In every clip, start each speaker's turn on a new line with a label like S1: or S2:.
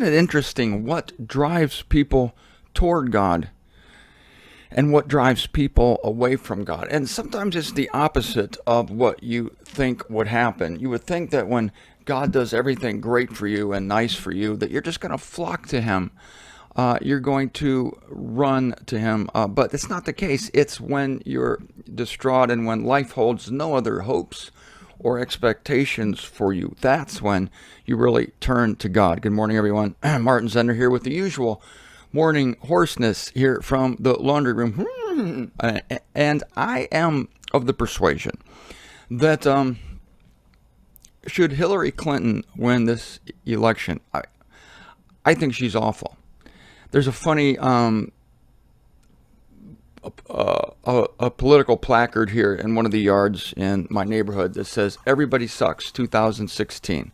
S1: isn't it interesting what drives people toward God and what drives people away from God? And sometimes it's the opposite of what you think would happen. You would think that when God does everything great for you and nice for you, that you're just going to flock to Him. You're going to run to Him. But it's not the case. It's when you're distraught and when life holds no other hopes or expectations for you. That's when you really turn to God. Good morning, everyone. Martin Zender here with the usual morning hoarseness here from the laundry room. And I am of the persuasion that should Hillary Clinton win this election, I think she's awful. There's a funny a political placard here in one of the yards in my neighborhood that says, "Everybody sucks, 2016."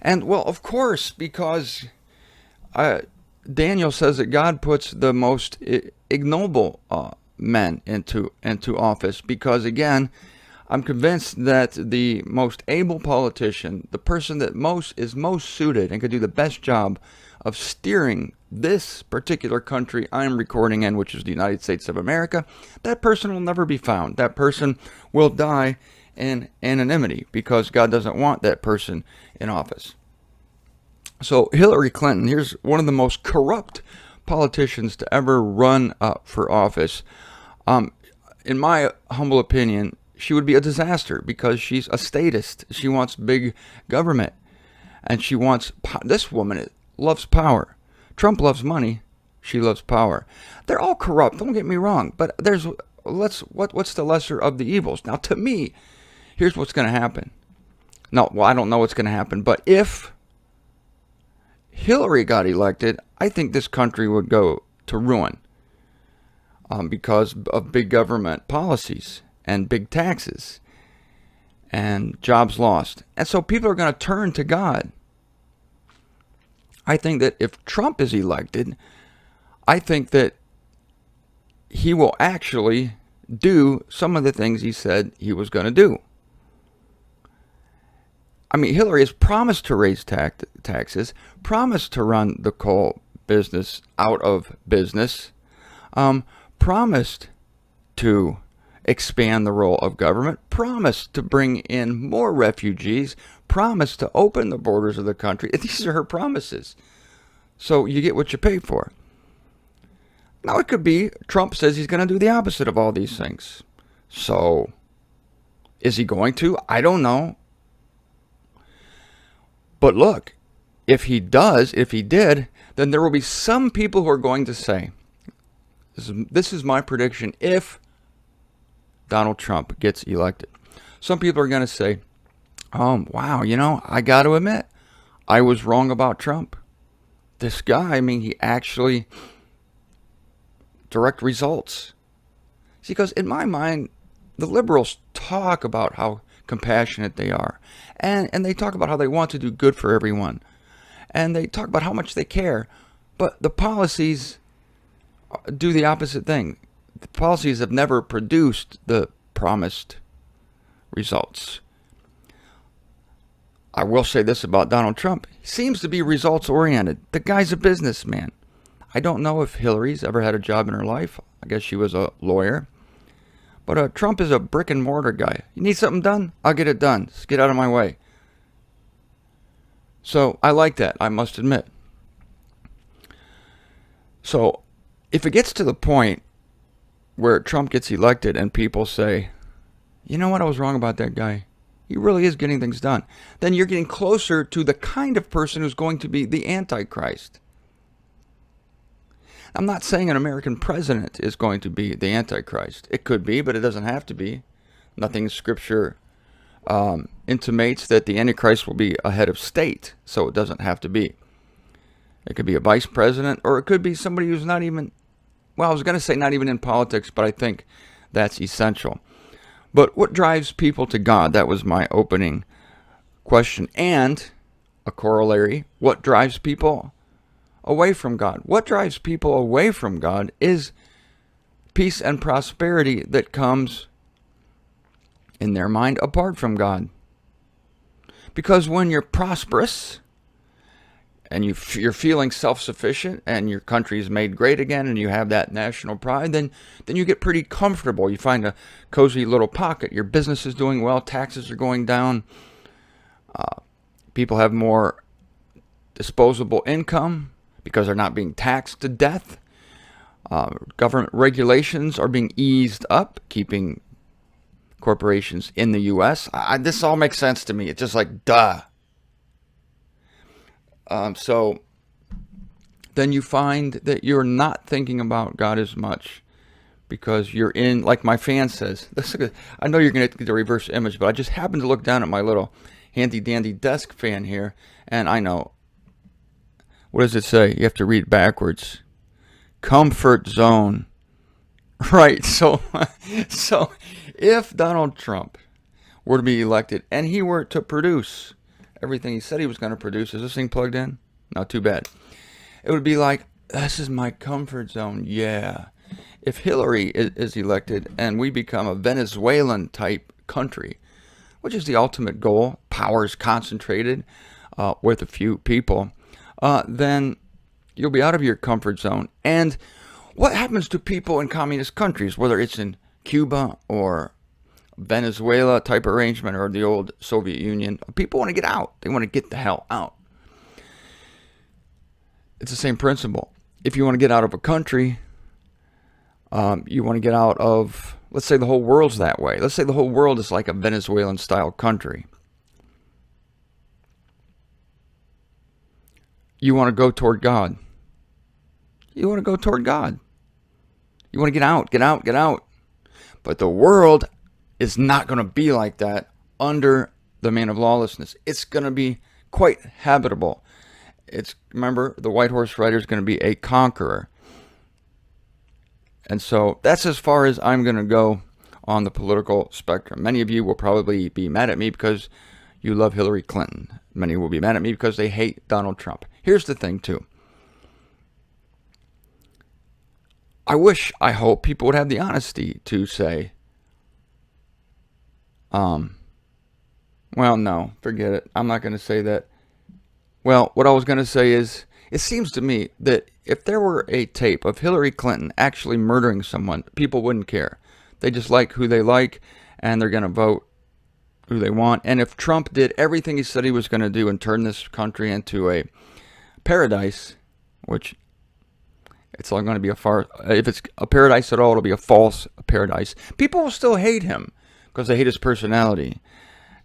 S1: And, well, of course, because Daniel says that God puts the most ignoble men into office because, again, I'm convinced that the most able politician, the person that is most suited and could do the best job of steering this particular country I'm recording in, which is the United States of America, that person will never be found. That person will die in anonymity because God doesn't want that person in office. So Hillary Clinton, here's one of the most corrupt politicians to ever run for office. In my humble opinion, she would be a disaster because she's a statist. She wants big government, and she wants this woman loves power. Trump loves money. She loves power. They're all corrupt. Don't get me wrong, but what's the lesser of the evils? Now, to me, here's what's going to happen. No, well, I don't know what's going to happen, but if Hillary got elected, I think this country would go to ruin because of big government policies and big taxes and jobs lost. And so people are going to turn to God. I think that if Trump is elected, I think that he will actually do some of the things he said he was going to do. I mean, Hillary has promised to raise taxes, promised to run the coal business out of business, promised to expand the role of government, promised to bring in more refugees, promised to open the borders of the country. These are her promises. So you get what you pay for. Now it could be Trump says he's going to do the opposite of all these things. So is he going to? I don't know. But look, if he did, then there will be some people who are going to say, this is my prediction, if Donald Trump gets elected. Some people are going to say, wow, I got to admit, I was wrong about Trump. This guy, he actually direct results. See, because in my mind, the liberals talk about how compassionate they are. And they talk about how they want to do good for everyone. And they talk about how much they care. But the policies do the opposite thing. The policies have never produced the promised results. I will say this about Donald Trump. He seems to be results oriented. The guy's a businessman. I don't know if Hillary's ever had a job in her life. I guess she was a lawyer. But Trump is a brick and mortar guy. You need something done? I'll get it done. Just get out of my way. So I like that, I must admit. So if it gets to the point where Trump gets elected and people say, you know what, I was wrong about that guy. He really is getting things done. Then you're getting closer to the kind of person who's going to be the Antichrist. I'm not saying an American president is going to be the Antichrist. It could be, but it doesn't have to be. Nothing in Scripture intimates that the Antichrist will be a head of state, so it doesn't have to be. It could be a vice president, or it could be somebody who's not even, well, I was going to say not even in politics, but I think that's essential. But what drives people to God? That was my opening question. And a corollary, what drives people away from God? What drives people away from God is peace and prosperity that comes, in their mind, apart from God. Because when you're prosperous, and you're feeling self-sufficient and your country's made great again and you have that national pride, then you get pretty comfortable. You find a cozy little pocket. Your business is doing well. Taxes are going down. People have more disposable income because they're not being taxed to death. Government regulations are being eased up, keeping corporations in the U.S. This all makes sense to me. It's just like, duh. So then you find that you're not thinking about God as much because you're in, like my fan says, I know you're going to get the reverse image, but I just happened to look down at my little handy dandy desk fan here, and I know, what does it say? You have to read backwards. Comfort zone. Right, so if Donald Trump were to be elected and he were to produce everything he said he was going to produce, is this thing plugged in? Not too bad. It would be like, this is my comfort zone, yeah. If Hillary is elected and we become a Venezuelan type country, which is the ultimate goal, power is concentrated with a few people, then you'll be out of your comfort zone. And what happens to people in communist countries, whether it's in Cuba or Venezuela type arrangement or the old Soviet Union? People want to get out. They want to get the hell out. It's the same principle. If you want to get out of a country, you want to get out of, let's say the whole world's that way. Let's say the whole world is like a Venezuelan style country. You want to go toward God. You want to go toward God. You want to get out, get out, get out. But the world is not going to be like that under the Man of Lawlessness. It's going to be quite habitable. Remember, the White Horse Rider is going to be a conqueror. And so that's as far as I'm going to go on the political spectrum. Many of you will probably be mad at me because you love Hillary Clinton. Many will be mad at me because they hate Donald Trump. Here's the thing, too. I hope people would have the honesty to say, well, no, forget it. I'm not going to say that. Well, what I was going to say is, it seems to me that if there were a tape of Hillary Clinton actually murdering someone, people wouldn't care. They just like who they like, and they're going to vote who they want. And if Trump did everything he said he was going to do and turn this country into a paradise, which it's all going to be if it's a paradise at all, it'll be a false paradise. People will still hate him because they hate his personality,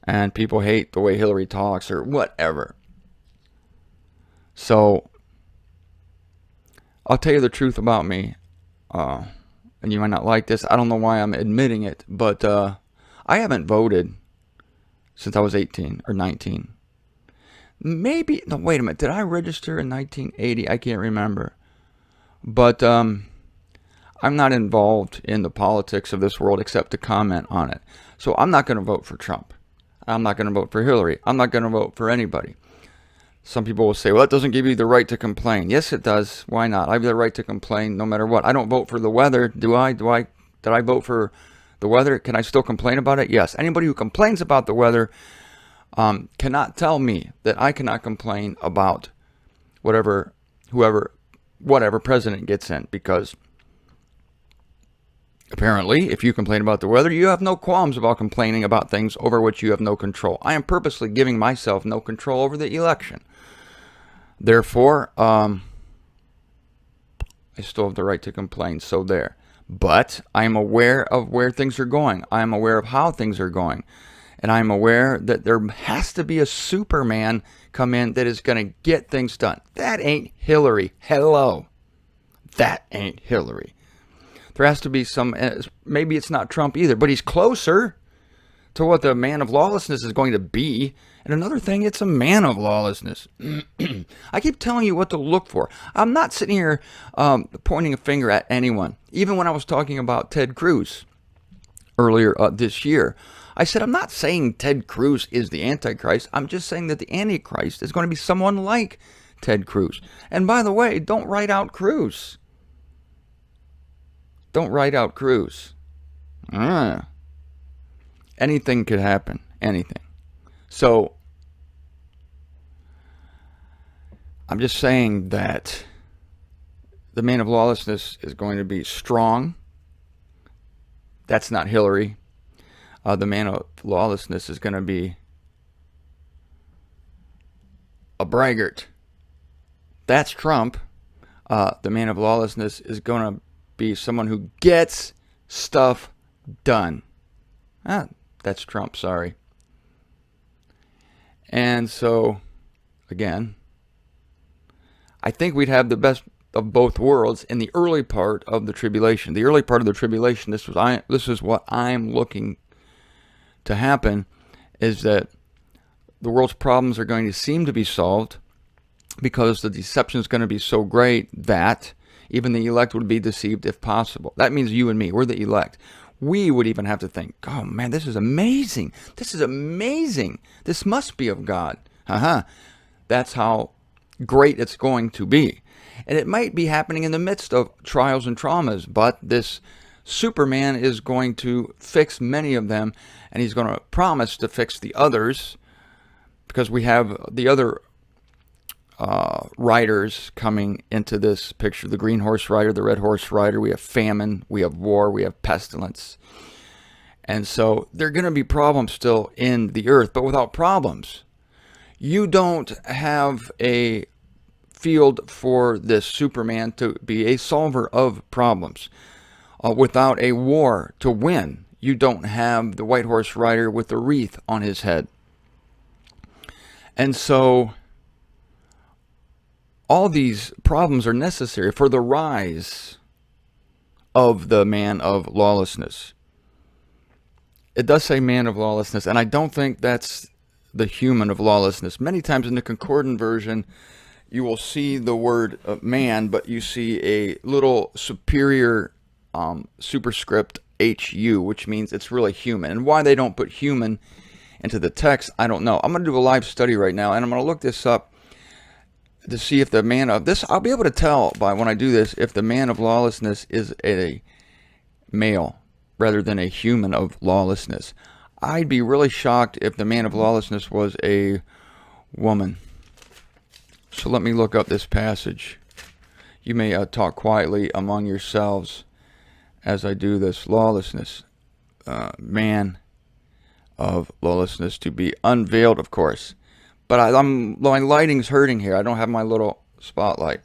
S1: and people hate the way Hillary talks or whatever. So I'll tell you the truth about me, and you might not like this. I don't know why I'm admitting it, but I haven't voted since I was 18 or 19. Maybe, no, wait a minute. Did I register in 1980? I can't remember. But I'm not involved in the politics of this world except to comment on it. So I'm not going to vote for Trump. I'm not going to vote for Hillary. I'm not going to vote for anybody. Some people will say, well, that doesn't give you the right to complain. Yes, it does. Why not? I have the right to complain no matter what. I don't vote for the weather. Do I? Did I vote for the weather? Can I still complain about it? Yes. Anybody who complains about the weather cannot tell me that I cannot complain about whatever president gets in, because apparently if you complain about the weather, you have no qualms about complaining about things over which you have no control. I am purposely giving myself no control over the election. Therefore, I still have the right to complain, so there. But I am aware of where things are going. I am aware of how things are going. And I'm aware that there has to be a Superman come in that is going to get things done. That ain't Hillary. Hello. That ain't Hillary. There has to be some, maybe it's not Trump either, but he's closer to what the Man of Lawlessness is going to be. And another thing, it's a Man of Lawlessness. I keep telling you what to look for. I'm not sitting here pointing a finger at anyone. Even when I was talking about Ted Cruz earlier this year, I said, I'm not saying Ted Cruz is the Antichrist. I'm just saying that the Antichrist is going to be someone like Ted Cruz. And by the way, don't write out Cruz. Don't write out Cruz. Anything could happen. Anything. So, I'm just saying that the man of lawlessness is going to be strong. That's not Hillary. The man of lawlessness is going to be a braggart. That's Trump. The man of lawlessness is going to be someone who gets stuff done. That's Trump, sorry. And so, again, I think we'd have the best of both worlds in the early part of the tribulation. The early part of the tribulation, this is what I'm looking to happen, is that the world's problems are going to seem to be solved because the deception is going to be so great that even the elect would be deceived if possible. That means you and me, we're the elect. We would even have to think, oh man, this is amazing. This is amazing. This must be of God. That's how great it's going to be. And it might be happening in the midst of trials and traumas, but this Superman is going to fix many of them, and he's going to promise to fix the others, because we have the other riders coming into this picture. The green horse rider, the red horse rider. We have famine, we have war, we have pestilence. And so there are going to be problems still in the earth, but without problems. You don't have a field for this Superman to be a solver of problems. Without a war to win, you don't have the white horse rider with the wreath on his head. And so all these problems are necessary for the rise of the man of lawlessness. It does say man of lawlessness, and I don't think that's the human of lawlessness. Many times in the concordant version, you will see the word man, but you see a little superior superscript HU, which means it's really human. And why they don't put human into the text, I don't know. I'm going to do a live study right now, and I'm going to look this up to see if the man of this, I'll be able to tell by when I do this if the man of lawlessness is a male rather than a human of lawlessness. I'd be really shocked if the man of lawlessness was a woman. So let me look up this passage. You may talk quietly among yourselves as I do this. Lawlessness, man of lawlessness to be unveiled, of course. But my lighting's hurting here. I don't have my little spotlight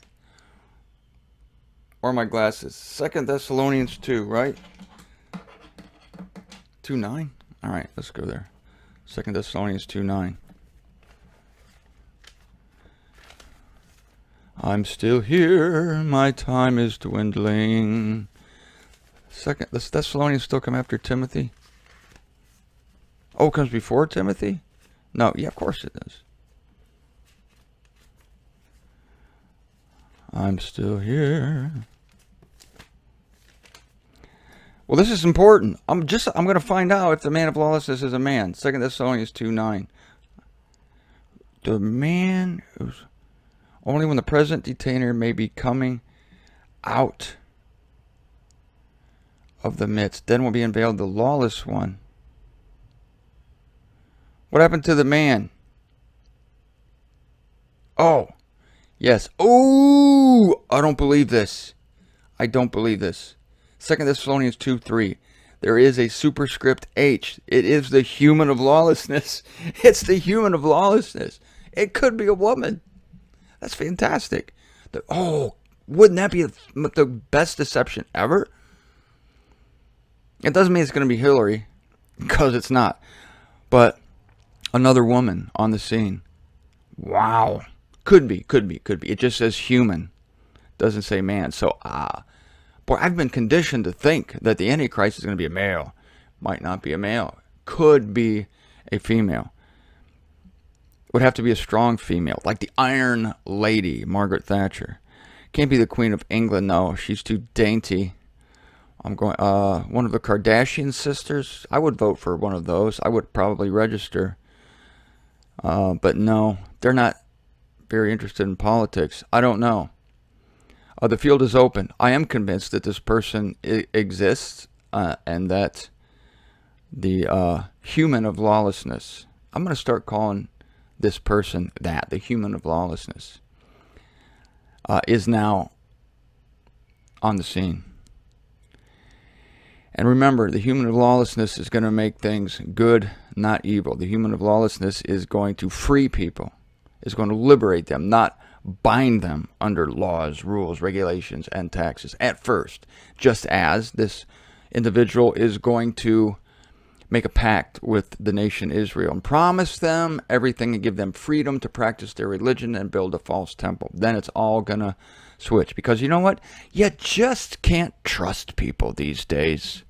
S1: or my glasses. 2 Thessalonians 2, right? 2:9. All right, let's go there. 2 Thessalonians 2:9. I'm still here. My time is dwindling. Does Thessalonians still come after Timothy? Oh, it comes before Timothy? No, yeah, of course it does. I'm still here. Well, this is important. I'm going to find out if the man of lawlessness is a man. 2 Thessalonians 2:9. The man who's only when the present detainer may be coming out of the midst, then will be unveiled the lawless one. What happened to the man? Oh, yes. Oh, I don't believe this. I don't believe this. 2 Thessalonians 2:3. There is a superscript H. It is the human of lawlessness. It's the human of lawlessness. It could be a woman. That's fantastic. Wouldn't that be the best deception ever? It doesn't mean it's going to be Hillary, because it's not. But another woman on the scene. Wow. Could be. It just says human. Doesn't say man. So, boy, I've been conditioned to think that the Antichrist is going to be a male. Might not be a male. Could be a female. Would have to be a strong female, like the Iron Lady, Margaret Thatcher. Can't be the Queen of England, no. She's too dainty. I'm going, one of the Kardashian sisters. I would vote for one of those. I would probably register. But no, they're not very interested in politics. I don't know. The field is open. I am convinced that this person exists, and that the human of lawlessness, I'm going to start calling this person that, the human of lawlessness. is now on the scene. And remember, the human of lawlessness is going to make things good, not evil. The human of lawlessness is going to free people, is going to liberate them, not bind them under laws, rules, regulations, and taxes at first, just as this individual is going to make a pact with the nation Israel and promise them everything and give them freedom to practice their religion and build a false temple. Then it's all going to switch. Because you know what? You just can't trust people these days.